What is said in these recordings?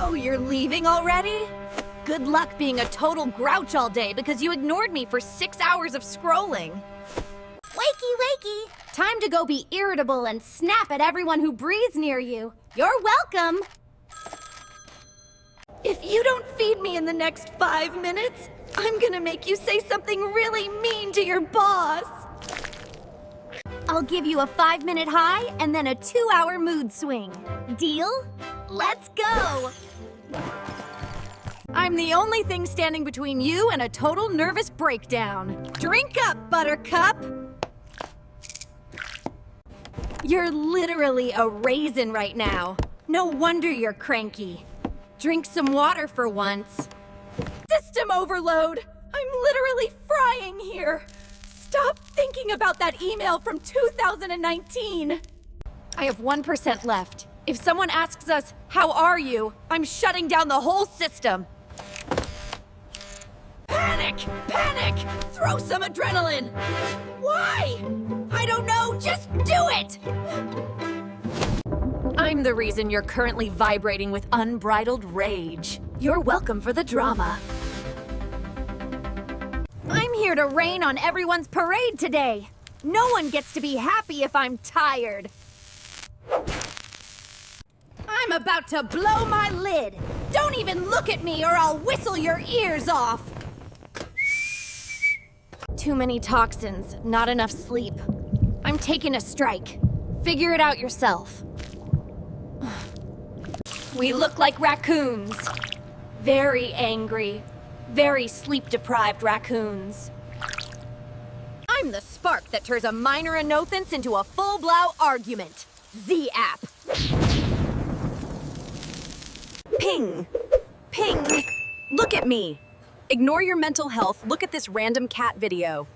Oh, you're leaving already? Good luck being a total grouch all day because you ignored me for 6 hours of scrolling. Wakey, wakey! Time to go be irritable and snap at everyone who breathes near you. You're welcome! If you don't feed me in the next 5 minutes, I'm gonna make you say something really mean to your boss. I'll give you a 5-minute high and then a 2-hour mood swing. Deal? Let's go! I'm the only thing standing between you and a total nervous breakdown. Drink up, Buttercup! You're literally a raisin right now. No wonder you're cranky. Drink some water for once. System overload! I'm literally frying here! Stop thinking about that email from 2019! I have 1% left. If someone asks us, how are you? I'm shutting down the whole system. Panic! Panic! Throw some adrenaline! Why? I don't know, just do it! I'm the reason you're currently vibrating with unbridled rage. You're welcome for the drama. I'm here to rain on everyone's parade today. No one gets to be happy if I'm tired. I'm about to blow my lid. Don't even look at me or I'll whistle your ears off. Too many toxins, not enough sleep. I'm taking a strike. Figure it out yourself. We look like raccoons. Very angry, very sleep-deprived raccoons. I'm the spark that turns a minor annoyance into a full-blown argument. Z-app. Ping! Ping! Look at me! Ignore your mental health, look at this random cat video.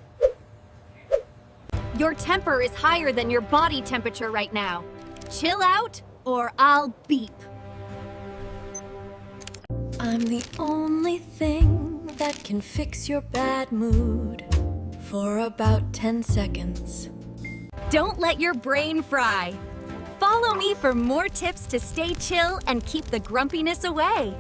Your temper is higher than your body temperature right now. Chill out, or I'll beep. I'm the only thing that can fix your bad mood for about 10 seconds. Don't let your brain fry. Follow me for more tips to stay chill and keep the grumpiness away.